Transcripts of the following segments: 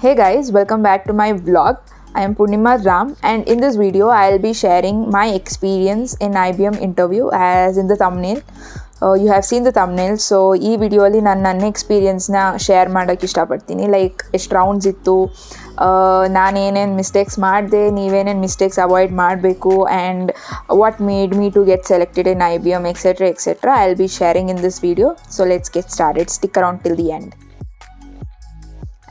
Hey guys, welcome back to my vlog. I am Poornima Ram, and in this video I'll be sharing my experience in IBM interview as in the thumbnail. You have seen the thumbnail, so ಈ ವಿಡಿಯೋಲಿ ನಾನು ನನ್ನ ಎಕ್ಸ್ಪೀರಿಯನ್ಸ್ನ share ಮಾಡೋಕ್ಕೆ ಇಷ್ಟಪಡ್ತೀನಿ. Like ಎಷ್ಟು rounds ಇತ್ತು, ನಾನೇನೇನು mistakes ಮಾಡಿದೆ, ನೀವೇನೇನು ಮಿಸ್ಟೇಕ್ಸ್ ಅವಾಯ್ಡ್ ಮಾಡಬೇಕು, and what made me to get selected in IBM etcetera. I will be sharing in this video. So let's get started. Stick around till the end.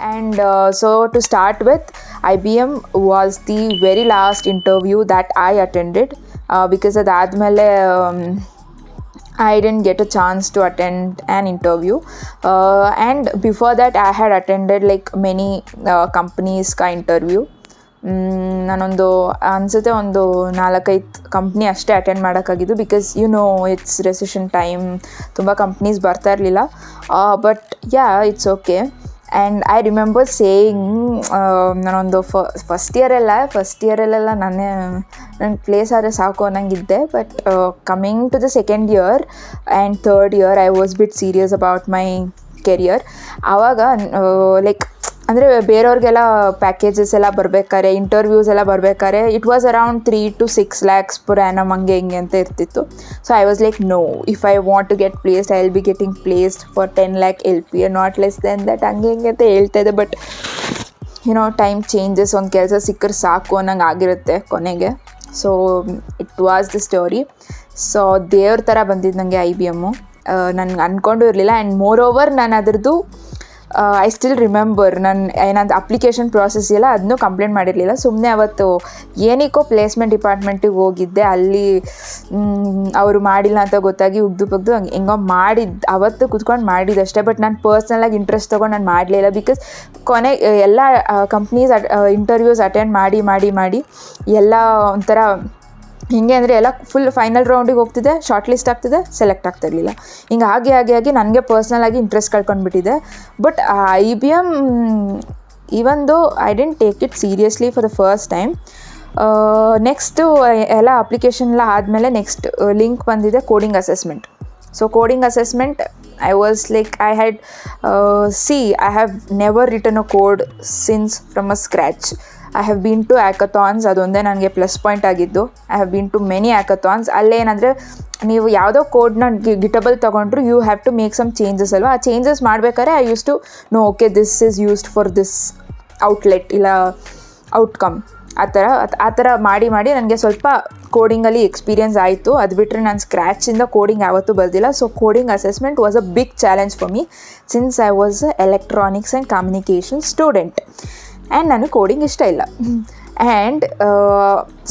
And so to start with, IBM was the very last interview that I attended because adadmele I didn't get a chance to attend an interview, and before that I had attended like many companies ka interview. ನಾನೊಂದು ಅನಿಸುತ್ತೆ ಒಂದು 4-5 company ಅಷ್ಟೇ attend ಮಾಡೋಕ್ಕಾಗಿದ್ದು, because it's recession time, ತುಂಬ companies ಬರ್ತಾ ಇರಲಿಲ್ಲ. But it's okay. And I remember saying, ನಾನೊಂದು first ಇಯರಲ್ಲೆಲ್ಲ ನನ್ನ ಪ್ಲೇಸ್ ಆದರೆ ಸಾಕು ಅನ್ನಂಗಿದ್ದೆ. But coming to the second year and third year I was bit serious about my career. ಆವಾಗ ಲೈಕ್ ಅಂದರೆ ಬೇರೆಯವ್ರಿಗೆಲ್ಲ ಪ್ಯಾಕೇಜಸ್ ಎಲ್ಲ ಬರಬೇಕಾದ್ರೆ, ಇಂಟರ್ವ್ಯೂಸ್ ಎಲ್ಲ ಬರಬೇಕಾದ್ರೆ it was around 3 to 6 lakhs per annum ಹಂಗೆ ಹಿಂಗೆ ಅಂತ ಇರ್ತಿತ್ತು. So I was like no, if I want to get placed I will be getting placed for 10 lakh LPA, not less than that, ಹಂಗೆ ಹಿಂಗೆ ಅಂತ ಹೇಳ್ತಾ ಇದ್ದೆ. ಬಟ್ ಟೈಮ್ ಚೇಂಜಸ್, ಒಂದು ಕೆಲಸ ಸಿಕ್ಕರೆ ಸಾಕು ಅನ್ನಂಗೆ ಆಗಿರುತ್ತೆ ಕೊನೆಗೆ. So it was the story. So ದೇವ್ರ ಥರ ಬಂದಿದ್ದು ನನಗೆ IBM. ನನಗೆ ಅಂದ್ಕೊಂಡು ಇರಲಿಲ್ಲ. ಆ್ಯಂಡ್ ಮೋರ್ ಓವರ್ ನಾನು ಅದ್ರದ್ದು ಐ ಸ್ಟಿಲ್ ರಿಮೆಂಬರ್, ಏನಾದ್ರು ಅಪ್ಲಿಕೇಶನ್ ಪ್ರಾಸೆಸ್ ಎಲ್ಲ ಅದನ್ನೂ ಕಂಪ್ಲೇಂಟ್ ಮಾಡಿರಲಿಲ್ಲ. ಸುಮ್ಮನೆ ಅವತ್ತು ಏನಕ್ಕೋ ಪ್ಲೇಸ್ಮೆಂಟ್ ಡಿಪಾರ್ಟ್ಮೆಂಟಿಗೆ ಹೋಗಿದ್ದೆ. ಅಲ್ಲಿ ಅವರು ಮಾಡಿಲ್ಲ ಅಂತ ಗೊತ್ತಾಗಿ ಉಗ್ದು ಹೆಂಗೋ ಅವತ್ತು ಕುತ್ಕೊಂಡು ಮಾಡಿದ್ದಷ್ಟೇ. ಬಟ್ ನಾನು ಪರ್ಸ್ನಲಾಗಿ ಇಂಟ್ರೆಸ್ಟ್ ತೊಗೊಂಡು ನಾನು ಮಾಡಲಿಲ್ಲ. ಬಿಕಾಸ್ ಎಲ್ಲ ಕಂಪ್ನೀಸ್ ಇಂಟರ್ವ್ಯೂಸ್ ಅಟೆಂಡ್ ಮಾಡಿ ಎಲ್ಲ ಒಂಥರ ಹಿಂಗೆ ಅಂದರೆ ಎಲ್ಲ ಫುಲ್ ಫೈನಲ್ ರೌಂಡಿಗೆ ಹೋಗ್ತಿದ್ದೆ, ಶಾರ್ಟ್ ಲಿಸ್ಟ್ ಆಗ್ತಿದೆ, ಸೆಲೆಕ್ಟ್ ಆಗ್ತಿರಲಿಲ್ಲ. ಹಿಂಗೆ ಹಾಗೆ ನನಗೆ ಪರ್ಸ್ನಲಾಗಿ ಇಂಟ್ರೆಸ್ಟ್ ಕಳ್ಕೊಂಡ್ಬಿಟ್ಟಿದೆ. But IBM, even though I didn't take it seriously for the first time. Next ಎಲ್ಲ ಅಪ್ಲಿಕೇಶನ್ ಎಲ್ಲ ಆದಮೇಲೆ ನೆಕ್ಸ್ಟ್ ಲಿಂಕ್ ಬಂದಿದೆ coding assessment. So coding assessment I was like, I have never written a code since from a scratch. I have been to hackathons, ಅದೊಂದೇ ನನಗೆ plus point ಆಗಿದ್ದು. I have been to many hackathons. ಅಲ್ಲೇನಂದರೆ ನೀವು ಯಾವುದೋ ಕೋಡ್ನ ಗಿಟಬಲ್ ತೊಗೊಂಡ್ರು you have to make some changes ಅಲ್ವಾ. ಆ ಚೇಂಜಸ್ ಮಾಡಬೇಕಾದ್ರೆ I use to know, okay this is used for this outlet ಇಲ್ಲ ಔಟ್ಕಮ್, ಆ ಥರ ಮಾಡಿ ನನಗೆ ಸ್ವಲ್ಪ ಕೋಡಿಂಗಲ್ಲಿ ಎಕ್ಸ್ಪೀರಿಯನ್ಸ್ ಆಯಿತು. ಅದು ಬಿಟ್ಟರೆ ನಾನು ಸ್ಕ್ರ್ಯಾಚಿಂದ ಕೋಡಿಂಗ್ ಯಾವತ್ತೂ ಬರ್ದಿಲ್ಲ. So coding assessment was a big challenge for me since I was electronics and communication student. And ನನಗೆ ಕೋಡಿಂಗ್ ಇಷ್ಟ ಇಲ್ಲ. ಆ್ಯಂಡ್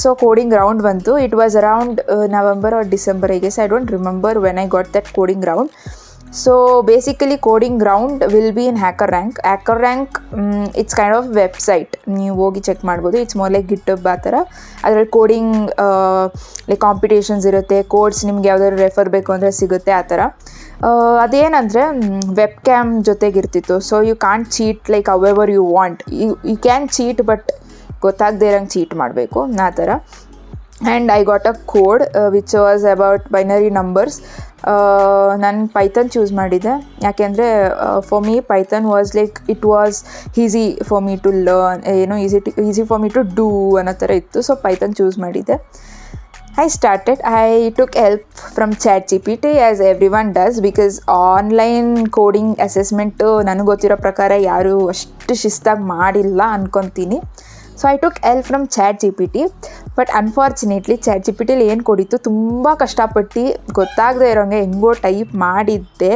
ಸೊ ಕೋಡಿಂಗ್ ರೌಂಡ್ ಬಂತು. It was around November or December, I guess. I don't remember when I got that coding round. So basically coding round will be in HackerRank. It's kind of website, ನೀವು ಹೋಗಿ check ಮಾಡ್ಬೋದು. It's more like GitHub ಆ ಥರ. ಅದರಲ್ಲಿ coding like competitions ಇರುತ್ತೆ, codes ನಿಮ್ಗೆ ಯಾವ್ದಾದ್ರು refer ಬೇಕು ಅಂದರೆ ಸಿಗುತ್ತೆ ಆ ಥರ. ಅದೇನಂದರೆ ವೆಬ್ ಕ್ಯಾಮ್ ಜೊತೆಗಿರ್ತಿತ್ತು. So you can't cheat like however you want. You can cheat, but ಗೊತ್ತಾಗದೇ ಇರೋಂಗೆ ಚೀಟ್ ಮಾಡಬೇಕು ಆ ಥರ. And I got a code which was about binary numbers. ನಾನು ಪೈಥನ್ ಚೂಸ್ ಮಾಡಿದ್ದೆ, ಯಾಕೆಂದರೆ for me Python was like it was easy for me to learn, easy for me to do ಅನ್ನೋ ಥರ ಇತ್ತು. ಸೊ ಪೈಥನ್ ಚೂಸ್ ಮಾಡಿದ್ದೆ. I took help from ChatGPT, as everyone does, because online coding assessment ನನಗೆ ಗೊತ್ತಿರೋ ಪ್ರಕಾರ ಯಾರೂ ಅಷ್ಟು ಶಿಸ್ತಾಗಿ ಮಾಡಿಲ್ಲ ಅಂದ್ಕೊತೀನಿ. So I took help from ChatGPT. But unfortunately ChatGPTಲಿ ಏನು ಕೊಡಿತ್ತು, ತುಂಬ ಕಷ್ಟಪಟ್ಟು ಗೊತ್ತಾಗದೇ ಇರೋಂಗೆ ಹೆಂಗೋ ಟೈಪ್ ಮಾಡಿದ್ದೆ.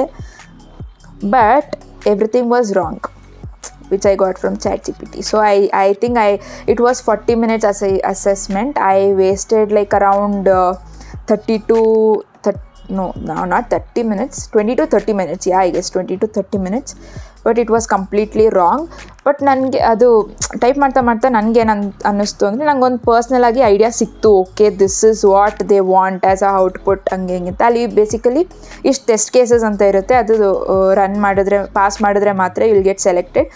But everything was wrong which I got from ChatGPT. So I think it was 40 minutes assessment. I wasted like around 20 to 30 minutes. Yeah, I guess 20 to 30 minutes. But it was completely wrong. But ನನಗೆ ಅದು type ಮಾಡ್ತಾ ನನಗೇನು ಅನ್ನಿಸ್ತು ಅಂದರೆ, ನನಗೊಂದು ಪರ್ಸ್ನಲಾಗಿ idea ಸಿಕ್ತು. Okay, this is what they want as a output, ಹಂಗೆ ಹಿಂಗಿಂತ. ಅಲ್ಲಿ ಬೇಸಿಕಲಿ ಇಷ್ಟು ಟೆಸ್ಟ್ ಕೇಸಸ್ ಅಂತ ಇರುತ್ತೆ, ಅದು ಪಾಸ್ ಮಾಡಿದ್ರೆ ಮಾತ್ರ ವಿಲ್ ಗೆಟ್ ಸೆಲೆಕ್ಟೆಡ್.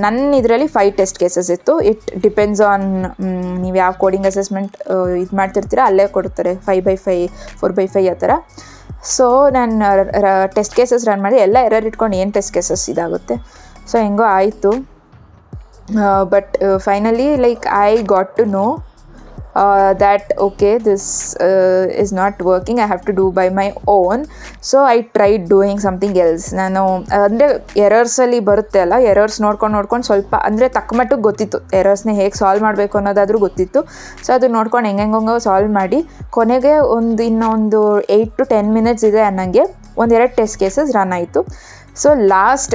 ನನ್ನ ಇದರಲ್ಲಿ 5 ಟೆಸ್ಟ್ ಕೇಸಸ್ ಇತ್ತು. ಇಟ್ ಡಿಪೆಂಡ್ಸ್ ಆನ್ ನೀವು ಯಾವ ಕೋಡಿಂಗ್ ಅಸೆಸ್ಮೆಂಟ್ ಇದು ಮಾಡ್ತಿರ್ತೀರ ಅಲ್ಲೇ ಕೊಡ್ತಾರೆ, 5x5 4x5 ಆ ಥರ. ಸೊ ನಾನು ಟೆಸ್ಟ್ ಕೇಸಸ್ ರನ್ ಮಾಡಿ ಎಲ್ಲ ಎರರ್ ಇಟ್ಕೊಂಡು ಏನು ಟೆಸ್ಟ್ ಕೇಸಸ್ ಇದಾಗುತ್ತೆ. ಸೊ ಹೆಂಗೋ ಆಯಿತು. but finally, like, I got to know that okay, this is not working, I have to do by my own. So I tried doing something else. ನಾನು ಅಂದರೆ ಎರರ್ಸಲ್ಲಿ ಬರುತ್ತೆ ಅಲ್ಲ, ಎರರ್ಸ್ ನೋಡ್ಕೊಂಡು ಸ್ವಲ್ಪ ಅಂದರೆ ತಕ್ಕ ಮಟ್ಟಿಗೆ ಗೊತ್ತಿತ್ತು, ಎರರ್ಸ್ನ ಹೇಗೆ ಸಾಲ್ವ್ ಮಾಡಬೇಕು ಅನ್ನೋದಾದರೂ ಗೊತ್ತಿತ್ತು. ಸೊ ಅದು ನೋಡ್ಕೊಂಡು ಹೆಂಗೋ ಸಾಲ್ವ್ ಮಾಡಿ ಕೊನೆಗೆ ಇನ್ನೊಂದು 8 to 10 minutes ಇದೆ ಅನ್ನಂಗೆ ಒಂದೆರಡು ಟೆಸ್ಟ್ ಕೇಸಸ್ ರನ್ ಆಯಿತು. ಸೊ ಲಾಸ್ಟ್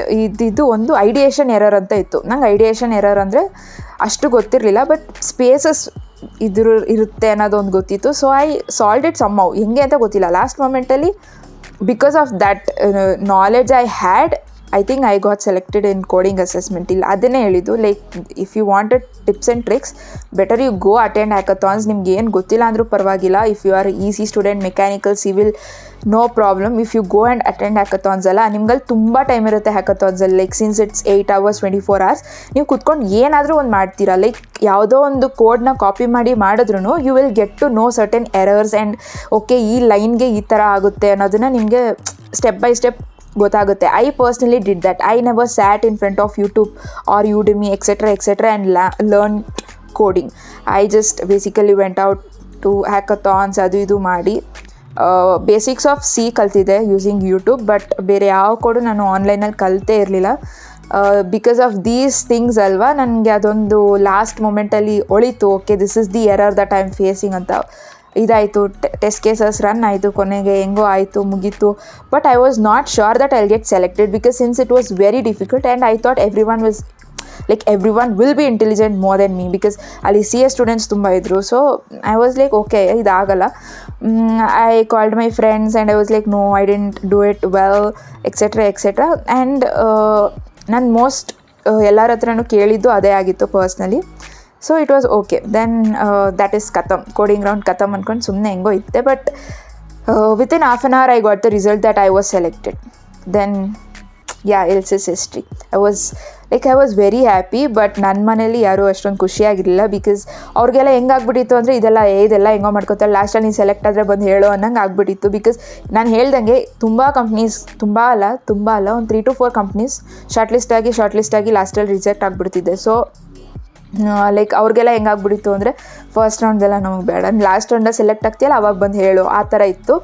ಇದು ಒಂದು ಐಡಿಯೇಷನ್ ಎರರ್ ಅಂತ ಇತ್ತು. ನಂಗೆ ಐಡಿಯೇಷನ್ ಎರರ್ ಅಂದರೆ ಅಷ್ಟು ಗೊತ್ತಿರಲಿಲ್ಲ, ಬಟ್ ಸ್ಪೇಸಸ್ ಇರುತ್ತೆ ಅನ್ನೋದೊಂದು ಗೊತ್ತಿತ್ತು. So I solved it somehow, ಹೆಂಗೆ ಅಂತ ಗೊತ್ತಿಲ್ಲ. ಲಾಸ್ಟ್ ಮೊಮೆಂಟಲ್ಲಿ because of that knowledge I had, I think I got selected in coding assessment. ಇಲ್ಲ ಅದನ್ನೇ ಹೇಳಿದ್ದು, like if you wanted tips and tricks, better you go attend hackathons. ನಿಮ್ಗೆ ಏನು ಗೊತ್ತಿಲ್ಲ ಅಂದರೂ ಪರವಾಗಿಲ್ಲ. If you are EC student, mechanical, civil, no problem. If you go and attend hackathons ಅಲ್ಲ, ನಿಮ್ಗಲ್ಲಿ ತುಂಬ ಟೈಮ್ ಇರುತ್ತೆ ಹ್ಯಾಕಥಾನ್ಸಲ್ಲಿ. Like since it's 8 hours 24 hours, ನೀವು ಕುತ್ಕೊಂಡು ಏನಾದರೂ ಒಂದು ಮಾಡ್ತೀರಾ. ಲೈಕ್ ಯಾವುದೋ ಒಂದು ಕೋಡ್ನ ಕಾಪಿ ಮಾಡಿದ್ರೂ you will get to know certain errors and okay ಈ ಲೈನ್ಗೆ ಈ ಥರ ಆಗುತ್ತೆ ಅನ್ನೋದನ್ನು ನಿಮಗೆ ಸ್ಟೆಪ್ ಬೈ ಸ್ಟೆಪ್ ಗೊತ್ತಾಗುತ್ತೆ. I personally did that. I never sat in front of YouTube or Udemy etcetera and learn coding. I just basically went out to hackathons, ಅದು ಇದು ಮಾಡಿ ಬೇಸಿಕ್ಸ್ ಆಫ್ ಸಿ ಕಲ್ತಿದ್ದೆ ಯೂಸಿಂಗ್ ಯೂಟ್ಯೂಬ್. ಬಟ್ ಬೇರೆ ಯಾವ ಕೋಡು ನಾನು ಆನ್ಲೈನಲ್ಲಿ ಕಲಿತೇ ಇರಲಿಲ್ಲ. ಬಿಕಾಸ್ ಆಫ್ ದೀಸ್ ಥಿಂಗ್ಸ್ ಅಲ್ವಾ ನನಗೆ ಅದೊಂದು ಲಾಸ್ಟ್ ಮೊಮೆಂಟಲ್ಲಿ ಒಳಿತು, okay this is the error that I am facing ಅಂತ. ಇದಾಯಿತು, ಟೆಸ್ಟ್ ಕೇಸಸ್ ರನ್ ಆಯಿತು, ಕೊನೆಗೆ ಹೆಂಗೋ ಆಯಿತು, ಮುಗೀತು. But I was not sure that I'll get selected because since it was very difficult and I thought every one will be intelligent more than me because ಅಲ್ಲಿ CS students ತುಂಬ ಇದ್ದರು. So I was like okay ಇದಾಗಲ್ಲ. I called my friends and I was like no I didn't do it well etcetera and ನಾನು most ಎಲ್ಲರ ಹತ್ರನೂ ಕೇಳಿದ್ದು ಅದೇ ಆಗಿತ್ತು ಪರ್ಸ್ನಲಿ. So it was okay. Then that is ಖತಮ್, ಕೋಡಿಂಗ್ ರೌಂಡ್ ಖತಮ್ ಅಂದ್ಕೊಂಡು ಸುಮ್ಮನೆ ಹೆಂಗೋ ಇದ್ದೆ. But within half an hour I got the result that I was selected. Then else is history. I was very happy. But ನನ್ನ ಮನೇಲಿ ಯಾರೂ ಅಷ್ಟೊಂದು ಖುಷಿಯಾಗಿರಲಿಲ್ಲ ಬಿಕಾಸ್ ಅವ್ರಿಗೆಲ್ಲ ಹೆಂಗಾಗ್ಬಿಟ್ಟಿತ್ತು ಅಂದರೆ ಇದೆಲ್ಲ ಹೆಂಗೋ ಮಾಡ್ಕೋತಾರೆ, ಲಾಸ್ಟಲ್ಲಿ ನೀನು ಸೆಲೆಕ್ಟ್ ಆದರೆ ಬಂದು ಹೇಳೋ ಅನ್ನಂಗೆ ಆಗ್ಬಿಟ್ಟಿತ್ತು. ಬಿಕಾಸ್ ನಾನು ಹೇಳ್ದಂಗೆ ತುಂಬ ಕಂಪ್ನೀಸ್, ತುಂಬ ಅಲ್ಲ ಒಂದು 3 to 4 ಕಂಪ್ನೀಸ್ ಶಾರ್ಟ್ ಲಿಸ್ಟ್ ಆಗಿ ಲಾಸ್ಟಲ್ಲಿ ರಿಜೆಕ್ಟ್ ಆಗಿಬಿಡ್ತಿದ್ದೆ. ಸೊ ಲೈಕ್ ಅವ್ರಿಗೆಲ್ಲ ಹೆಂಗಾಗ್ಬಿಟ್ಟಿತ್ತು ಅಂದರೆ ಫಸ್ಟ್ ರೌಂಡ್ದೆಲ್ಲ ನಮಗೆ ಬೇಡ, ಲಾಸ್ಟ್ ರೌಂಡಲ್ಲಿ ಸೆಲೆಕ್ಟ್ ಆಗ್ತೀಯಲ್ಲ ಅವಾಗ ಬಂದು ಹೇಳು, ಆ ಥರ ಇತ್ತು.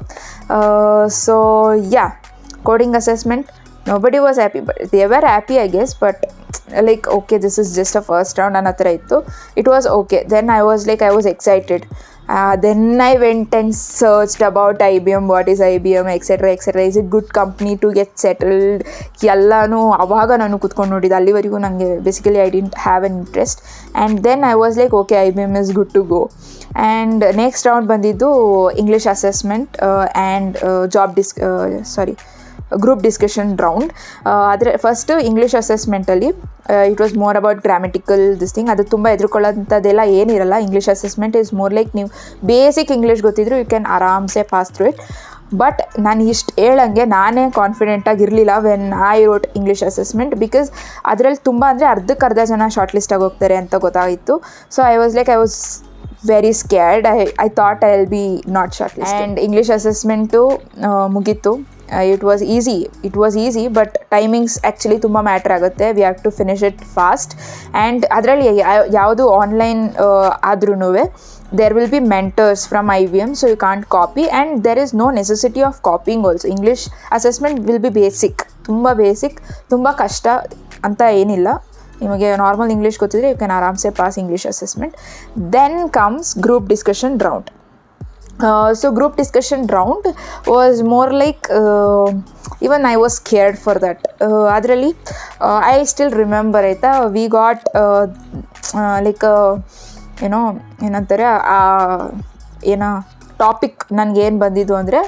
So coding assessment nobody was happy, but they were happy I guess, but like okay this is just a first round ಅನ್ನೋ ಥರ ಇತ್ತು. It was okay. Then I was excited. Then I went and searched about IBM, what is IBM, etc. Is it good company to get settled ಎಲ್ಲನೂ ಆವಾಗ ನಾನು ಕುತ್ಕೊಂಡು ನೋಡಿದ್ದು. ಅಲ್ಲಿವರೆಗೂ ನನಗೆ basically I didn't have an interest. And then I was like okay IBM is good to go. And next round ಬಂದಿದ್ದು English assessment and group discussion round. ಆದರೆ first English ಅಸೆಸ್ಮೆಂಟಲ್ಲಿ it was more about grammatical thing. ಅದು ತುಂಬ ಎದುರ್ಕೊಳ್ಳೋಂಥದ್ದೆಲ್ಲ ಏನಿರಲ್ಲ. English assessment is more like ನೀವು basic English ಗೊತ್ತಿದ್ರು you can ಆರಾಮ್ಸೆ ಪಾಸ್ ಥ್ರೂ ಇಟ್. ಬಟ್ ನಾನು ಇಷ್ಟು ಹೇಳಂಗೆ ನಾನೇ ಕಾನ್ಫಿಡೆಂಟಾಗಿರಲಿಲ್ಲ when I wrote English assessment because ಅದರಲ್ಲಿ ತುಂಬ ಅಂದರೆ ಅರ್ಧಕ್ಕರ್ಧ ಜನ ಶಾರ್ಟ್ ಲಿಸ್ಟಾಗಿ ಹೋಗ್ತಾರೆ ಅಂತ ಗೊತ್ತಾಯಿತು. So I was very scared. I thought I will be not short list. And English assessment ಮುಗೀತು. It was easy but timings actually ತುಂಬ ಮ್ಯಾಟ್ರ್ ಆಗುತ್ತೆ. We have to finish it fast. And ಅದರಲ್ಲಿ ಯಾವುದು online ಆದ್ರೂ there will be mentors from IBM, so you can't copy and there is no necessity of copying also. English assessment will be basic, ತುಂಬ ಕಷ್ಟ ಅಂತ ಏನಿಲ್ಲ. ನಿಮಗೆ normal English ಗೊತ್ತಿದ್ರೆ you can ಆರಾಮ್ಸೆ pass English assessment. Then comes group discussion round. So group discussion round was more like even I was scared for that. Adralli I still remember ಆಯಿತಾ, we got like ಏನಂತಾರೆ topic ನನಗೇನು ಬಂದಿದ್ದು ಅಂದರೆ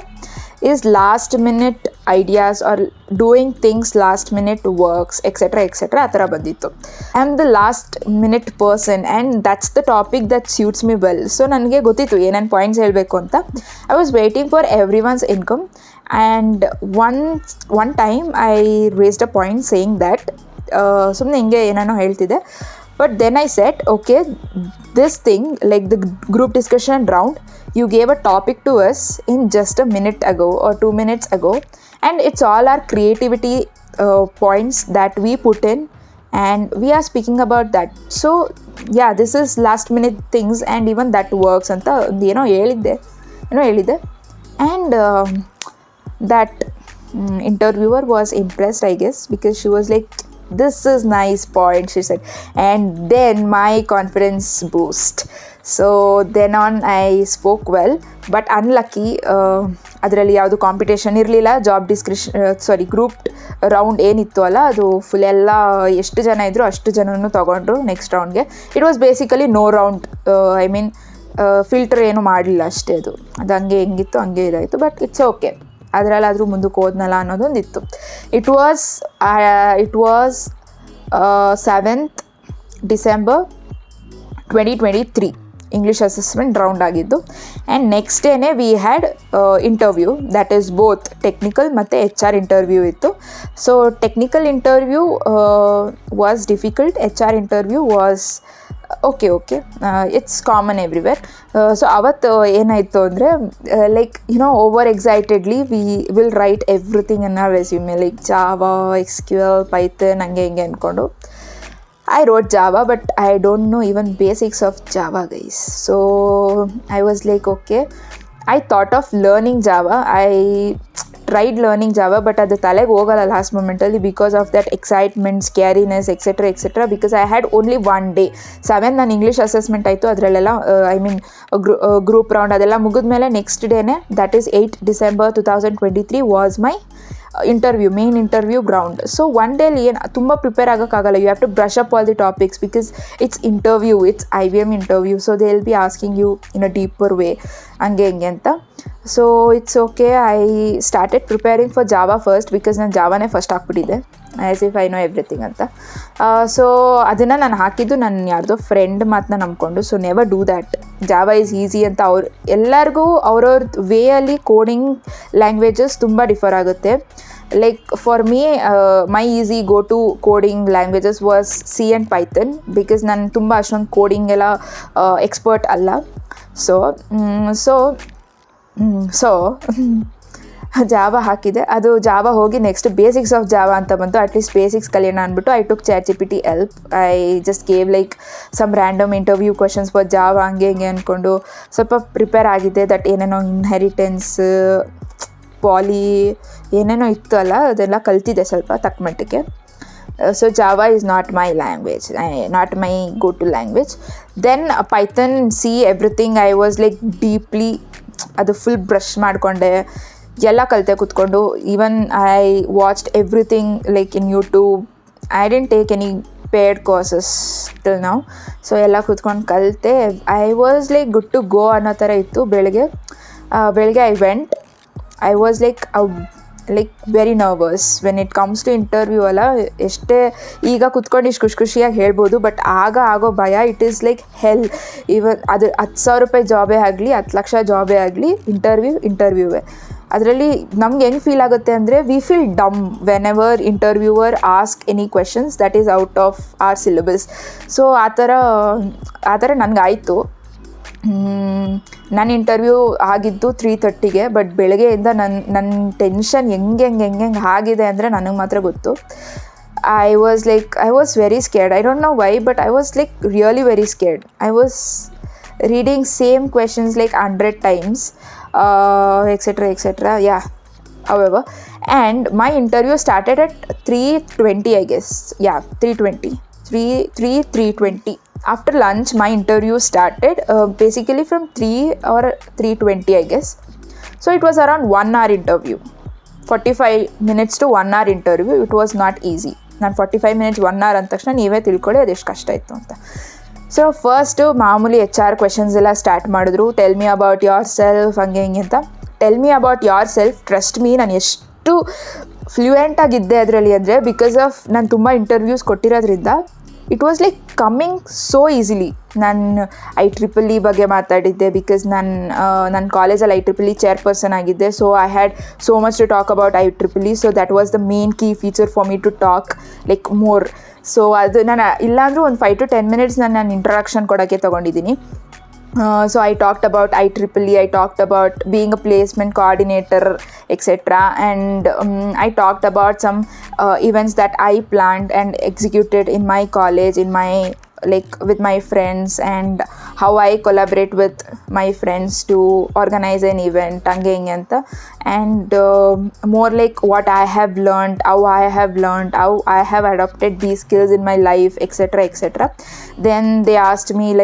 is last minute ideas or doing things last minute works etc ಆ ಥರ ಬಂದಿತ್ತು. I am the last minute person and that's the topic that suits me well. So ನನಗೆ ಗೊತ್ತಿತ್ತು ಏನೇನು ಪಾಯಿಂಟ್ಸ್ ಹೇಳಬೇಕು ಅಂತ. I was waiting for every one's income and one time I raised a point saying that ಸುಮ್ಮನೆ ಹಿಂಗೆ ಏನೇನೋ ಹೇಳ್ತಿದ್ದೆ. But then I said, okay, this thing, like the group discussion round, you gave a topic to us in just a minute ago or 2 minutes ago, and it's all our creativity points that we put in and we are speaking about that. So yeah, this is last minute things and even that works ಅಂತ ಏನೋ ಹೇಳಿದ್ದೆ and that interviewer was impressed, I guess, because she was like, this is nice point, she said. And then my confidence boost. So then on I spoke well, but unlucky, ಅದರಲ್ಲಿ ಯಾವುದು competition ಇರಲಿಲ್ಲ. Job group round ಏನಿತ್ತು ಅಲ್ಲ, ಅದು full ಎಲ್ಲ ಎಷ್ಟು ಜನ ಇದ್ದರು ಅಷ್ಟು ಜನನೂ ತೊಗೊಂಡ್ರು ನೆಕ್ಸ್ಟ್ ರೌಂಡ್ಗೆ. It was basically no round, I mean filter ಏನು ಮಾಡಲಿಲ್ಲ ಅಷ್ಟೇ. ಅದು ಹಂಗೆ ಹೆಂಗಿತ್ತು ಹಂಗೆ ಇದಾಯಿತು, ಬಟ್ ಇಟ್ಸ್ ಓಕೆ. ಅದರಲ್ಲಾದರೂ ಮುಂದಕ್ಕೆ ಹೋದ್ನಲ್ಲ ಅನ್ನೋದೊಂದಿತ್ತು. It was 7th December 2023 English assessment round ಆಗಿದ್ದು. ಆ್ಯಂಡ್ ನೆಕ್ಸ್ಟ್ ಡೇನೇ we had interview, that is both technical ಮತ್ತು HR ಇಂಟರ್ವ್ಯೂ ಇತ್ತು. So technical interview was difficult, HR interview was okay it's common everywhere. So ಅವತ್ತು ಏನಾಯಿತು ಅಂದರೆ, like over excitedly we will write everything in our resume, like Java, SQL, Python, ಹಂಗೆ ಹಿಂಗೆ ಅಂದ್ಕೊಂಡು I wrote Java, but I don't know even basics of Java, guys. So I was like, okay. I thought of learning Java. I tried learning Java, but at the taleg hogala last momentally because of that excitement, scariness, etc. because I had only one day. 7th ನನ್ನ English assessment ಆಯಿತು. ಅದರಲ್ಲೆಲ್ಲ I mean group round ಅದೆಲ್ಲ ಮುಗಿದ್ಮೇಲೆ next ಡೇನೇ, that is 8th December 2023 was my main interview ground. So one ಡೇಲಿ ಏನು ತುಂಬ prepare ಆಗೋಕ್ಕಾಗಲ್ಲ. You have to brush up all the topics because it's interview, it's IBM interview. So they will be asking you in a deeper way, ಹಂಗೆ ಹಿಂಗೆ ಅಂತ. So it's okay. I started preparing for Java first because ನಾನು ಜಾವಾನೇ first ಹಾಕ್ಬಿಟ್ಟಿದ್ದೆ, as if I know everything ಅಂತ. So ಅದನ್ನು ನಾನು ಹಾಕಿದ್ದು ನನ್ನ ಯಾರ್ದೋ ಫ್ರೆಂಡ್ ಮಾತನ್ನ ನಂಬ್ಕೊಂಡು. So never do that. Java is easy ಅಂತ ಎಲ್ಲರಿಗೂ ಅವ್ರವ್ರ ವೇಯಲ್ಲಿ ಕೋಡಿಂಗ್ ಲ್ಯಾಂಗ್ವೇಜಸ್ ತುಂಬ ಡಿಫರ್ ಆಗುತ್ತೆ. Like for me my easy go to coding languages was C and Python because ನಾನು ತುಂಬ ಅಷ್ಟೊಂದು ಕೋಡಿಂಗ್ ಎಲ್ಲ ಎಕ್ಸ್ಪರ್ಟ್ ಅಲ್ಲ. ಸೊ ಜಾವಾ ಹಾಕಿದೆ. ಅದು ಜಾವಾ ಹೋಗಿ ನೆಕ್ಸ್ಟ್ ಬೇಸಿಕ್ಸ್ ಆಫ್ ಜಾವಾ ಅಂತ ಬಂತು. ಅಟ್ಲೀಸ್ಟ್ ಬೇಸಿಕ್ಸ್ ಕಲಿಯೋಣ ಅಂದ್ಬಿಟ್ಟು I took ChatGPT help. I just gave like some random interview questions for Java, ಹಂಗೆ ಹಿಂಗೆ ಅಂದ್ಕೊಂಡು ಸ್ವಲ್ಪ ಪ್ರಿಪೇರ್ ಆಗಿದ್ದೆ. ದಟ್ ಏನೇನೋ ಇನ್ಹೆರಿಟೆನ್ಸ್, ಪಾಲಿ ಏನೇನೋ ಇತ್ತು ಅಲ್ಲ, ಅದೆಲ್ಲ ಕಲ್ತಿದ್ದೆ ಸ್ವಲ್ಪ ತಕ್ಕ ಮಟ್ಟಿಗೆ. So Java is not my language, not my go to language. Then Python, C, everything I was like deeply ಅದು ಫುಲ್ ಬ್ರಷ್ ಮಾಡಿಕೊಂಡೆ, ಎಲ್ಲ ಕಲಿತೆ ಕೂತ್ಕೊಂಡು. Even I watched everything like in YouTube. I didn't take any paid courses till now. So ಎಲ್ಲ ಕೂತ್ಕೊಂಡು ಕಲಿತೆ. I was like good to go ಅನ್ನೋ ಥರ ಇತ್ತು. ಬೆಳಗ್ಗೆ I went. I was like very nervous when it comes to interview ಅಲ್ಲ. ಎಷ್ಟೇ ಈಗ ಕುತ್ಕೊಂಡು ಇಷ್ಟು ಖುಷಿಯಾಗಿ ಹೇಳ್ಬೋದು, ಬಟ್ ಆಗೋ ಭಯ, ಇಟ್ ಈಸ್ ಲೈಕ್ ಹೆಲ್. ಇವನ್ ಅದು 10,000 ರೂಪಾಯಿ ಜಾಬೇ ಆಗಲಿ, 10 ಲಕ್ಷ ಜಾಬೇ ಆಗಲಿ, ಇಂಟರ್ವ್ಯೂವೇ. ಅದರಲ್ಲಿ ನಮ್ಗೆ ಹೆಂಗೆ ಫೀಲ್ ಆಗುತ್ತೆ ಅಂದರೆ, we feel dumb whenever interviewer ask any questions that is out of our syllabus. So ಆ ಥರ ನನಗಾಯಿತು. ನನ್ನ ಇಂಟರ್ವ್ಯೂ ಆಗಿದ್ದು 3:30ಗೆ, ಬಟ್ ಬೆಳಗ್ಗೆಯಿಂದ ನನ್ನ ಟೆನ್ಷನ್ ಹೆಂಗೆ ಆಗಿದೆ ಅಂದರೆ ನನಗೆ ಮಾತ್ರ ಗೊತ್ತು. I was very scared. I don't know why, but I was like really very scared. I was reading same questions like 100 times, etc. Yeah, however, and my interview started at 3:20, I guess. Yeah, 3:20. After lunch, my interview started basically from 3 or 3:20, I guess. So it was around 1 hour interview, 45 minutes to 1 hour interview. It was not easy. ನಾನು 45 minutes 1 hour ಅಂದ ತಕ್ಷಣ ನೀವೇ ತಿಳ್ಕೊಳ್ಳಿ ಅದೆಷ್ಟು ಕಷ್ಟ ಇತ್ತು ಅಂತ. So first ಮಾಮೂಲಿ HR ಕ್ವೆಶನ್ಸ್ ಎಲ್ಲ ಸ್ಟಾರ್ಟ್ ಮಾಡಿದ್ರು. Tell me about your self, ಹಂಗೆ ಹಿಂಗೆ ಅಂತ. Tell me about your self, trust me, ನಾನು ಎಷ್ಟು ಫ್ಲೂಯೆಂಟ್ ಆಗಿದ್ದೆ ಅದರಲ್ಲಿ ಅಂದರೆ, ಬಿಕಾಸ್ ಆಫ್ ನಾನು ತುಂಬ ಇಂಟರ್ವ್ಯೂಸ್ ಕೊಟ್ಟಿರೋದ್ರಿಂದ it was like coming so easily. ನಾನು IEEE ಬಗ್ಗೆ ಮಾತಾಡಿದ್ದೆ ಬಿಕಾಸ್ ನನ್ನ ಕಾಲೇಜಲ್ಲಿ IEEE ಚೇರ್ಪರ್ಸನ್ ಆಗಿದ್ದೆ. So I had so much to talk about IEEE. So that was the main key feature for me to talk like more. So ಅದು ನಾನು ಇಲ್ಲಾಂದರೂ ಒಂದು 5 to 10 minutes ನಾನು ಇಂಟ್ರಡಕ್ಷನ್ ಕೊಡೋಕ್ಕೆ ತೊಗೊಂಡಿದ್ದೀನಿ. So I talked about IEEE, I talked about being a placement coordinator, etc. And I talked about some events that I planned and executed in my college, in my with my friends, and how I collaborate with my friends to organize an event and more like what I have learned, how I have adopted these skills in my life, etc. Then they asked me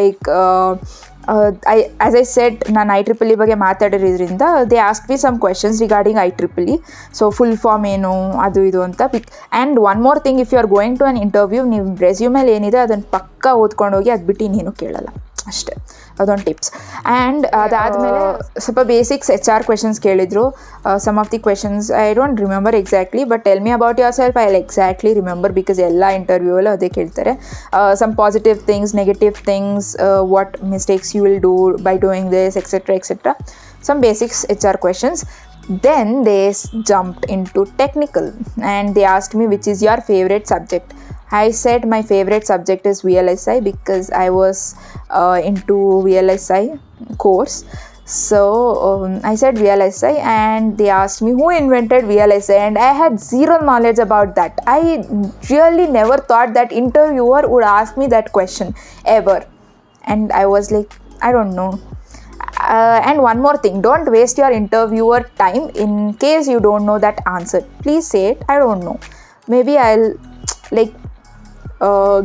as I said, ನಾನು IEEE ಬಗ್ಗೆ ಮಾತಾಡಿರೋದ್ರಿಂದ they ask me some questions regarding IEEE. So full form ಏನು ಅದು ಇದು ಅಂತ and one more thing, if you are going to an interview, ನೀವು ರೆಸ್ಯೂಮೇಲಿ ಏನಿದೆ ಅದನ್ನು ಪಕ್ಕಾ ಓದ್ಕೊಂಡೋಗಿ ಅದು ಬಿಟ್ಟು ಇನ್ನೇನು ಕೇಳಲ್ಲ ಅಷ್ಟೇ. ಅದೊಂದು ಟಿಪ್ಸ್. ಆ್ಯಂಡ್ ಅದಾದಮೇಲೆ ಸ್ವಲ್ಪ ಬೇಸಿಕ್ಸ್ HR ಕ್ವೆಶನ್ಸ್ ಕೇಳಿದರು. Some of the questions I don't remember exactly, but tell me about yourself, I will exactly remember because ಎಲ್ಲ ಇಂಟರ್ವ್ಯೂವಲ್ಲೂ ಅದೇ ಕೇಳ್ತಾರೆ. Some positive things, negative things, what mistakes you will do by doing this, etc. Some basics HR questions. Then they jumped into technical and they asked me which is your favorite subject. I said my favorite subject is VLSI because I was into VLSI course. So I said VLSI and they asked me who invented VLSI, and I had zero knowledge about that. I really never thought that interviewer would ask me that question ever. And I was like, I don't know. And one more thing, don't waste your interviewer time in case you don't know that answer. Please say it, I don't know. Maybe I'll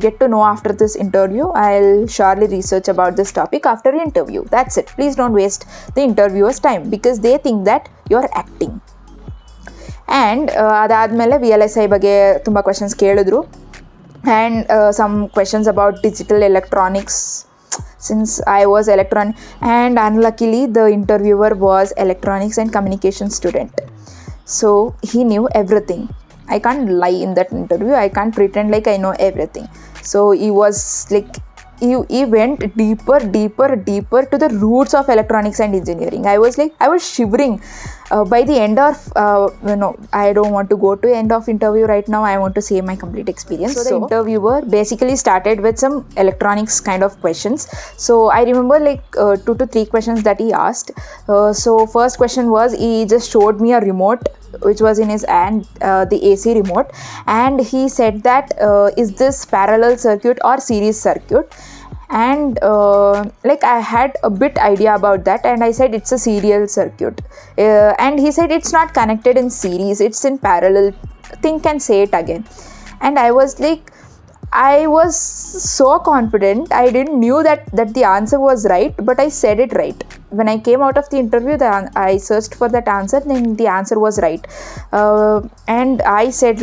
get to know after this interview. I'll surely research about this topic after interview. That's it. Please don't waste the interviewer's time because they think that you're acting. And ಅದಾದಮೇಲೆ VLSI ಬಗ್ಗೆ ತುಂಬ questions ಕೇಳಿದ್ರು. And some questions about digital electronics, since I was electronic, and unluckily the interviewer was electronics and communication student, so he knew everything. I can't lie in that interview, I can't pretend like I know everything. So he was like, he went deeper to the roots of electronics and engineering. I was shivering. By the end of I don't want to go to end of interview right now. I want to say my complete experience. So the interviewer basically started with some electronics kind of questions. So I remember 2 to 3 questions that he asked. So first question was, he just showed me a remote which was in his hand, the AC remote, and he said that is this parallel circuit or series circuit? And I had a bit idea about that, and I said it's a serial circuit, and he said it's not connected in series, it's in parallel. Think and say it again. And I was so confident. I didn't knew that the answer was right, but I said it right. When I came out of the interview, I searched for that answer, then the answer was right. And I said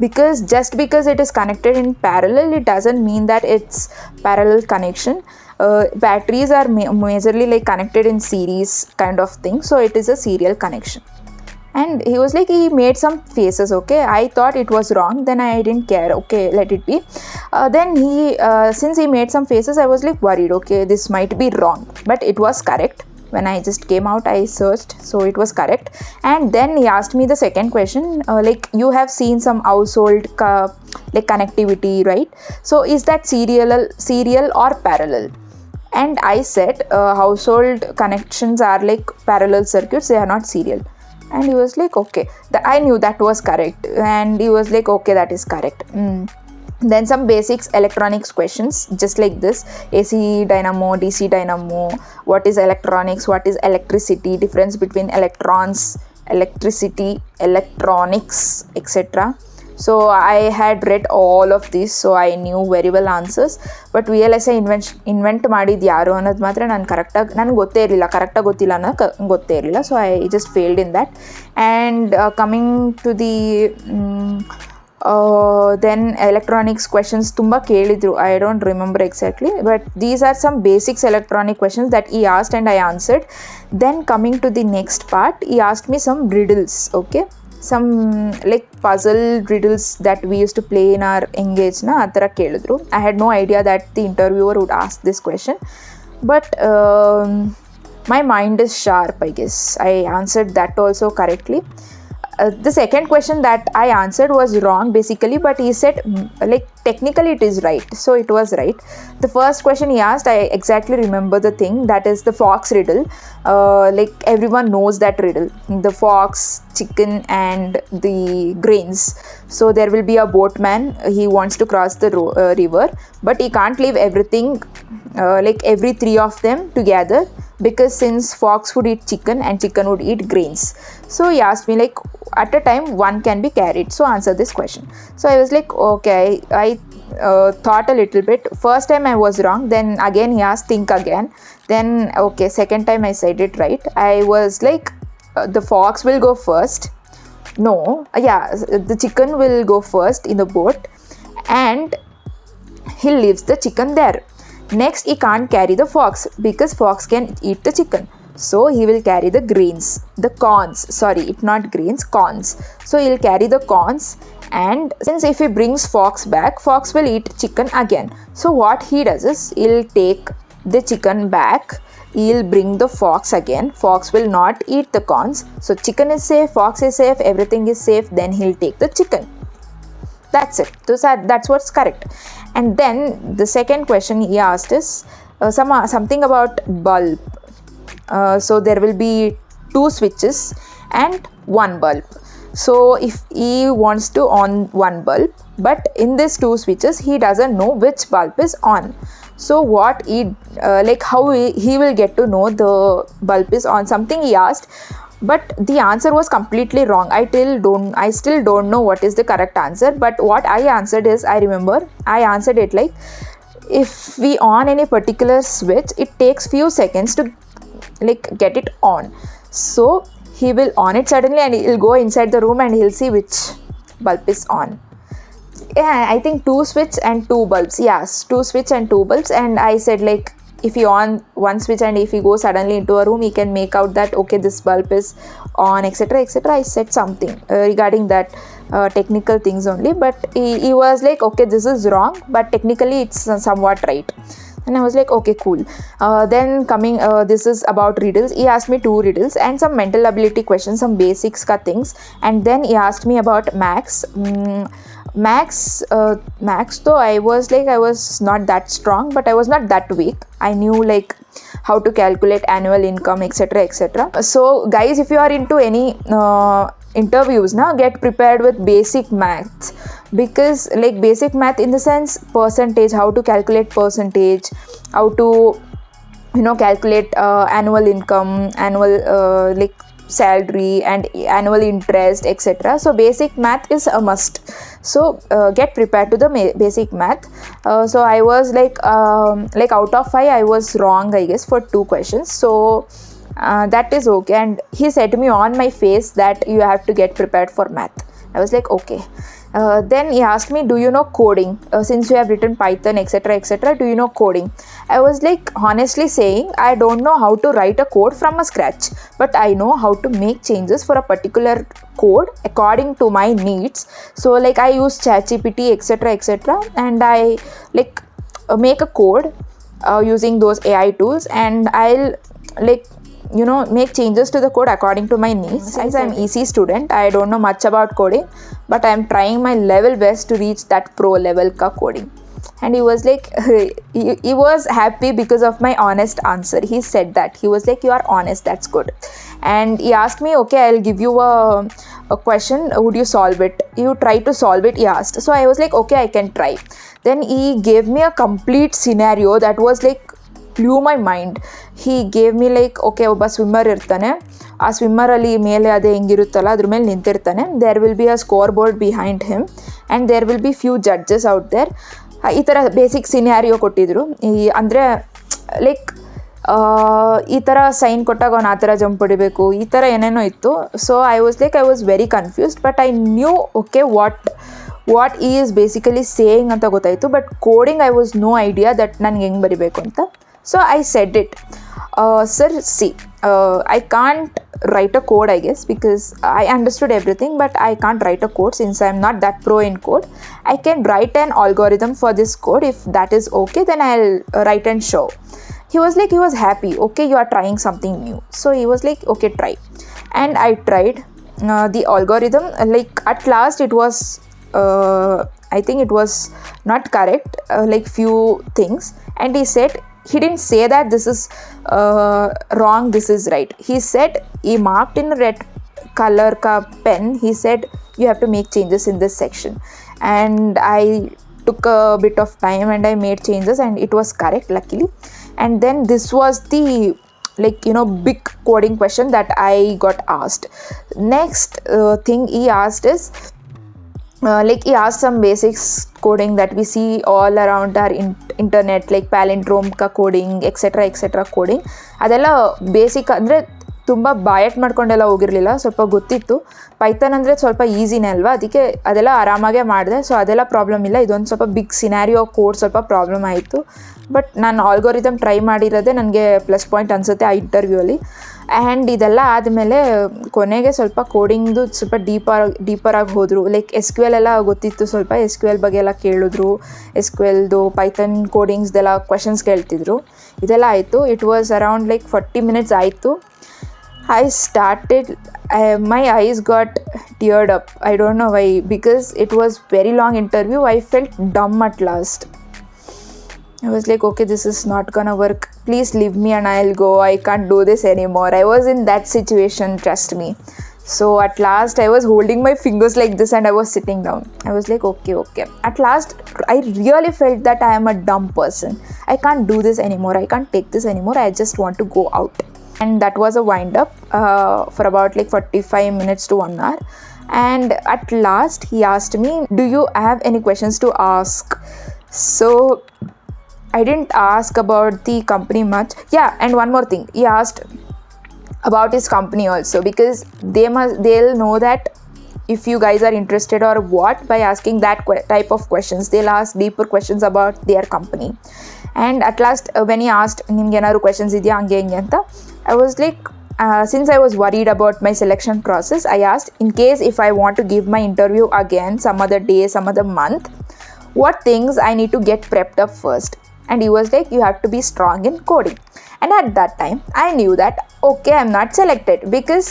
because just because it is connected in parallel, it doesn't mean that it's parallel connection. Batteries are majorly connected in series kind of thing, so it is a serial connection. And he was he made some faces. Okay, I thought it was wrong, then I didn't care. Okay, let it be. Then he since he made some faces, I was worried. Okay, this might be wrong, but it was correct. When I just came out, I searched, so it was correct. And then he asked me the second question, you have seen some household connectivity, right? So is that serial or parallel? And I said household connections are parallel circuits, they are not serial. And he was okay, I knew that was correct. And he was okay, that is correct. Then some basics electronics questions just like this: AC dynamo, DC dynamo, what is electronics, what is electricity, difference between electrons, electricity, electronics, etc. So I had read all of this, so I knew very well answers. But VLSI invent ಮಾಡಿದ್ದು ಯಾರು ಅನ್ನೋದು ಮಾತ್ರ ನನಗೆ ಗೊತ್ತೇ ಇರಲಿಲ್ಲ, ಕರೆಕ್ಟಾಗಿ ಗೊತ್ತಿಲ್ಲ ಅನ್ನೋದು ಗೊತ್ತೇ ಇರಲಿಲ್ಲ. So I just failed in that. And coming to the then electronics questions ತುಂಬ ಕೇಳಿದ್ರು. I don't remember exactly, but these are some basics electronic questions that he asked and I answered. Then coming to the next part, he asked me some riddles. Okay, some puzzle riddles that we used to play in our engage na ಆ ಥರ ಕೇಳಿದ್ರು. I had no idea that the interviewer would ask this question, but my mind is sharp, I guess. I answered that also correctly. The second question that I answered was wrong basically, but he said like technically it is right, so it was right. The first question he asked, I exactly remember the thing, that is the fox riddle. Like everyone knows that riddle, the fox, chicken and the grains. So there will be a boatman, he wants to cross the river, but he can't leave everything, like every three of them together, because since fox would eat chicken and chicken would eat grains. So he asked me like, at a time one can be carried, so answer this question. So I was like, okay, I thought a little bit. First time I was wrong, then again he asked, think again, then okay, second time I said it right. I was like, the fox will go first, no, yeah, the chicken will go first in the boat and he leaves the chicken there. Next, he can't carry the fox because fox can eat the chicken. So he will carry the grains, the corns, sorry, it's not grains, corns. So he'll carry the corns, and since if he brings fox back, fox will eat chicken again. So what he does is, he'll take the chicken back, he'll bring the fox again, fox will not eat the corns. So chicken is safe, fox is safe, everything is safe, then he'll take the chicken. That's it. That's what's correct. And then the second question he asked is something about bulb. So there will be two switches and one bulb. So if he wants to on one bulb, but in these two switches he doesn't know which bulb is on. So what he like how he will get to know the bulb is on, something he asked. But the answer was completely wrong. I still don't know what is the correct answer. But what I answered is, I remember I answered it like, if we on any particular switch, it takes few seconds to like get it on. So he will on it suddenly and he'll go inside the room and he'll see which bulb is on. Yeah, I think two switch and two bulbs. Yes, two switch and two bulbs. And I said like, if he on one switch and if he goes suddenly into a room, he can make out that okay, this bulb is on, etc, etc. I said something regarding that technical things only, but he was like, okay, this is wrong, but technically it's somewhat right. And I was like, okay, cool. Then coming, this is about riddles. He asked me two riddles and some mental ability questions, some basics ka things. And then he asked me about max. Max though I was not that strong, but I was not that weak. I knew like how to calculate annual income, etc, etc. So guys, if you are into any interviews now, get prepared with basic maths, because like basic math in the sense percentage, how to calculate percentage, how to calculate annual income, annual like salary and annual interest, etc. So basic math is a must. So get prepared to the basic math. So I was like out of 5 I was wrong, I guess, for 2 questions. So that is okay. And he said to me on my face that you have to get prepared for math. I was like, okay. Then he asked me, do you know coding? Since you have written Python, etc, etc, do you know coding? I was like honestly saying, I don't know how to write a code from a scratch, but I know how to make changes for a particular code according to my needs. So like I use ChatGPT, etc, etc, and I like make a code using those AI tools, and I'll like make changes to the code according to my needs. Since I'm EC student, I don't know much about coding, but I'm trying my level best to reach that pro level ka coding. And he was like, he was happy because of my honest answer. He said that. He was like, you are honest, that's good. And he asked me, okay, I'll give you a question, would you solve it? You try to solve it, he asked. So I was like, okay, I can try. Then he gave me a complete scenario that was like, blew my mind. He gave me like, okay, ಒಬ್ಬ swimmer ಇರ್ತಾನೆ, ಆ ಸ್ವಿಮ್ಮರಲ್ಲಿ ಮೇಲೆ ಅದೇ ಹೆಂಗಿರುತ್ತಲ್ಲ ಅದ್ರ ಮೇಲೆ ನಿಂತಿರ್ತಾನೆ. There will be a scoreboard behind him and there will be few judges out there. ಈ ಥರ ಬೇಸಿಕ್ ಸಿನಾರಿಯೋ ಕೊಟ್ಟಿದ್ರು. ಅಂದರೆ ಲೈಕ್ ಈ ಥರ ಸೈನ್ ಕೊಟ್ಟಾಗ ಅವ್ನು ಆ ಥರ ಜಂಪ್ ಹೊಡಿಬೇಕು, ಈ ಥರ ಏನೇನೋ ಇತ್ತು. So I was very confused, but I knew okay what ಈ ಈಸ್ ಬೇಸಿಕಲಿ ಸೇಯಿಂಗ್ ಅಂತ ಗೊತ್ತಾಯಿತು. But coding I was no idea that ನನಗೆ ಹೆಂಗೆ ಬರಿಬೇಕು ಅಂತ. So I said it, sir, see, I can't write a code, I guess, because I understood everything, but I can't write a code since I'm not that pro in code. I can write an algorithm for this code. If that is okay, then I'll write and show. He was happy. Okay, you are trying something new. So he was like, okay, try. And I tried. the algorithm, like at last it was I think it was not correct, like few things, and he didn't say that this is wrong, this is right. He said, he marked in red color ka pen, he said you have to make changes in this section, and I took a bit of time and I made changes and it was correct, luckily. And then this was the, like, you know, big coding question that I got asked. Next thing he asked is, like he asked some basics coding that we see all around our internet, like palindrome ka coding, etc coding. ಅದೆಲ್ಲ basic ಅಂದರೆ ತುಂಬ ಬಾಯಟ್ ಮಾಡ್ಕೊಂಡೆಲ್ಲ ಹೋಗಿರಲಿಲ್ಲ, ಸ್ವಲ್ಪ ಗೊತ್ತಿತ್ತು. Python ಅಂದರೆ ಸ್ವಲ್ಪ ಈಸಿನೇ ಅಲ್ವಾ, ಅದಕ್ಕೆ ಅದೆಲ್ಲ ಆರಾಮಾಗೆ ಮಾಡಿದೆ. ಸೊ ಅದೆಲ್ಲ ಪ್ರಾಬ್ಲಮ್ ಇಲ್ಲ. ಇದೊಂದು ಸ್ವಲ್ಪ ಬಿಗ್ ಸಿನಾರಿಯೋ ಕೋಡ್ ಸ್ವಲ್ಪ ಪ್ರಾಬ್ಲಮ್ ಆಯಿತು. ಬಟ್ ನಾನು ಆಲ್ಗೋರಿದಮ್ ಟ್ರೈ ಮಾಡಿರೋದೇ ನನಗೆ ಪ್ಲಸ್ ಪಾಯಿಂಟ್ ಅನಿಸುತ್ತೆ ಆ ಇಂಟರ್ವ್ಯೂವಲ್ಲಿ. ಆ್ಯಂಡ್ ಇದೆಲ್ಲ ಆದಮೇಲೆ ಕೊನೆಗೆ ಸ್ವಲ್ಪ ಕೋಡಿಂಗ್ದು ಸ್ವಲ್ಪ ಡೀಪರಾಗಿ ಹೋದರು. ಲೈಕ್ SQL ಎಲ್ಲ ಗೊತ್ತಿತ್ತು, ಸ್ವಲ್ಪ SQL ಬಗ್ಗೆ ಎಲ್ಲ ಕೇಳಿದ್ರು, SQLದು ಪೈಥಾನ್ ಕೋಡಿಂಗ್ಸ್ದೆಲ್ಲ ಕ್ವೆಶನ್ಸ್ ಕೇಳ್ತಿದ್ರು. ಇದೆಲ್ಲ ಆಯಿತು. It was around like 40 minutes ಆಯಿತು. I started, my eyes got teared up. I don't know why, because it was very long interview. I felt dumb at last. I was like, okay, this is not gonna work. Please leave me and I'll go. I can't do this anymore. I was in that situation, trust me. So at last I was holding my fingers like this and I was sitting down. I was like, okay. At last I really felt that I am a dumb person. I can't do this anymore. I can't take this anymore. I just want to go out. And that was a wind up for about like 45 minutes to 1 hour. And at last he asked me, do you have any questions to ask? So I didn't ask about the company much. Yeah, and one more thing, he asked about his company also, because they'll know that if you guys are interested or what, by asking that type of questions. They'll ask deeper questions about their company. And at last when he asked, nimge enaru questions idya hange hinge anta, I was like, since I was worried about my selection process, I asked, in case if I want to give my interview again some other day, some other month, what things I need to get prepped up first. And he was like, you have to be strong in coding. And at that time I knew that, okay, I'm not selected, because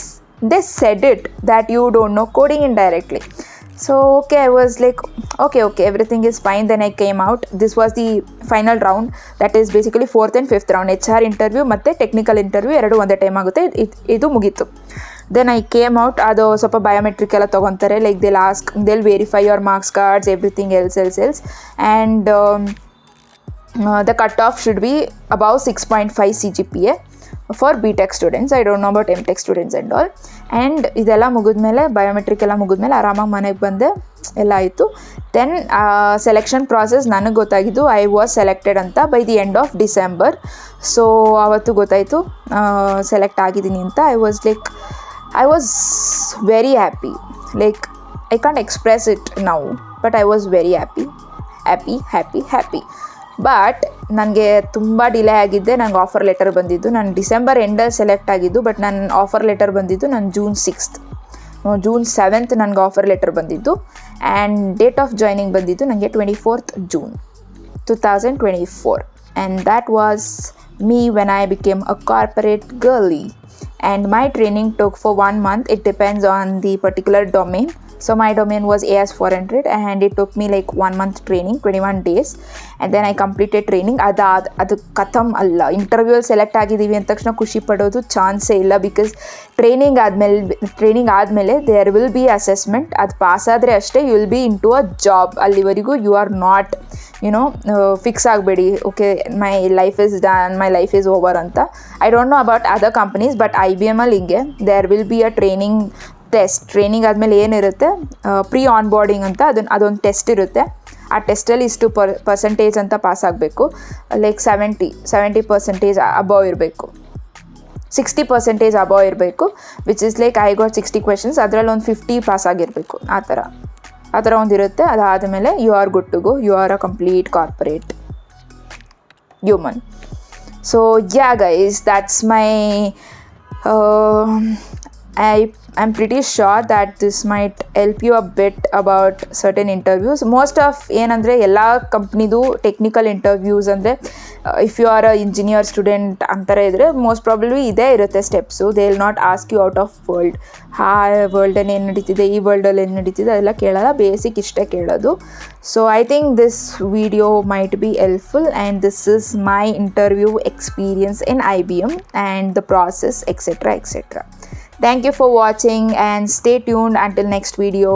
they said it that you don't know coding indirectly. So okay, I was like, okay, everything is fine. Then I came out. This was the final round, that is basically 4th and 5th round. HR interview ಮತ್ತೆ technical interview ಎರಡು ಒಂದೇ time ಆಗುತ್ತೆ. ಇದು ಮುಗೀತು. Then I came out. ಅದು ಸ್ವಲ್ಪ biometric ಎಲ್ಲ ತೊಗೊತಾರೆ. Like they'll verify your marks cards, everything else. And the cutoff should be above 6.5 CGPA for BTech students. I don't know about MTech students and all. And ಇದೆಲ್ಲ ಮುಗಿದ್ಮೇಲೆ, biometric ಎಲ್ಲ ಮುಗಿದ್ಮೇಲೆ ಆರಾಮಾಗಿ ಮನೆಗೆ ಬಂದೆ, ಎಲ್ಲ ಆಯಿತು. ದೆನ್ ಸೆಲೆಕ್ಷನ್ ಪ್ರಾಸೆಸ್ ನನಗೆ ಗೊತ್ತಾಗಿದ್ದು ಐ ವಾಸ್ ಸೆಲೆಕ್ಟೆಡ್ ಅಂತ by the end of December. So ಆವತ್ತು ಗೊತ್ತಾಯಿತು ಸೆಲೆಕ್ಟ್ ಆಗಿದ್ದೀನಿ ಅಂತ. I was very happy. Like I can't express it now, but I was very happy. But ನನಗೆ ತುಂಬ ಡಿಲೇ ಆಗಿದ್ದೆ. ನನಗೆ ಆಫರ್ ಲೆಟರ್ ಬಂದಿದ್ದು, ನಾನು ಡಿಸೆಂಬರ್ ಎಂಡಲ್ಲಿ ಸೆಲೆಕ್ಟ್ ಆಗಿದ್ದು, ಬಟ್ ನನ್ನ ಆಫರ್ ಲೆಟರ್ ಬಂದಿದ್ದು ನಾನು ಜೂನ್ 7th ನನಗೆ ಆಫರ್ ಲೆಟರ್ ಬಂದಿದ್ದು. ಆ್ಯಂಡ್ ಡೇಟ್ ಆಫ್ ಜಾಯ್ನಿಂಗ್ ಬಂದಿದ್ದು ನನಗೆ 24th June 2024. And that was me when I became a corporate girly. And my training took for 1 month. It depends on the particular domain. So my domain was AS400 and it took me like 1 month training, 21 days. And then I completed training. ಅದು ಕಥಮ್ ಅಲ್ಲ. Interview select ಆಗಿದ್ದೀವಿ ಅಂದ ತಕ್ಷಣ ಖುಷಿ ಪಡೋದು ಚಾನ್ಸೇ ಇಲ್ಲ. Because training ಆದಮೇಲೆ ದೇರ್ ವಿಲ್ ಬಿ ಅಸೆಸ್ಮೆಂಟ್. ಅದು ಪಾಸ್ ಆದರೆ ಅಷ್ಟೇ you will be into a job. ಅಲ್ಲಿವರೆಗೂ ಯು ಆರ್ ನಾಟ್ ಫಿಕ್ಸ್ ಆಗಬೇಡಿ, okay my life is done, my life is over ಅಂತ. I don't know about other companies, but IBM ಅಲ್ಲಿ ಹಿಂಗೆ there will be a training ಆದಮೇಲೆ ಏನಿರುತ್ತೆ, pre onboarding ಅಂತ ಅದೊಂದು test ಇರುತ್ತೆ. ಆ ಟೆಸ್ಟಲ್ಲಿ ಇಷ್ಟು ಪರ್ಸೆಂಟೇಜ್ ಅಂತ ಪಾಸ್ ಆಗಬೇಕು. ಲೈಕ್ 70% ಅಬವ್ ಇರಬೇಕು, 60% ಅಬವ್ ಇರಬೇಕು, which is like I got 60 questions, ಅದರಲ್ಲಿ ಒಂದು 50 ಪಾಸ್ ಆಗಿರಬೇಕು. ಆ ಥರ ಒಂದಿರುತ್ತೆ. ಅದಾದಮೇಲೆ you are good to go, you are a complete corporate human. So yeah guys, that's my I'm pretty sure that this might help you a bit about certain interviews. Most of ಏನಂದರೆ ಎಲ್ಲ ಕಂಪ್ನಿದು technical interviews ಅಂದರೆ if you are a engineer student ಅಂತಾರೆ ಇದ್ದರೆ most probably ಇದೇ ಇರುತ್ತೆ ಸ್ಟೆಪ್ಸು. They will not ask you out of world, ವರ್ಲ್ಡಲ್ಲಿ ಏನು ನಡೀತಿದೆ, ಈ ವರ್ಲ್ಡಲ್ಲಿ ಏನು ನಡೀತಿದೆ ಅದೆಲ್ಲ ಕೇಳಲ್ಲ, ಬೇಸಿಕ್ ಇಷ್ಟೇ ಕೇಳೋದು. So I think this video might be helpful and this is my interview experience in IBM and the process, etc., etc. Thank you for watching and stay tuned until next video.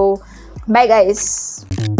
Bye guys.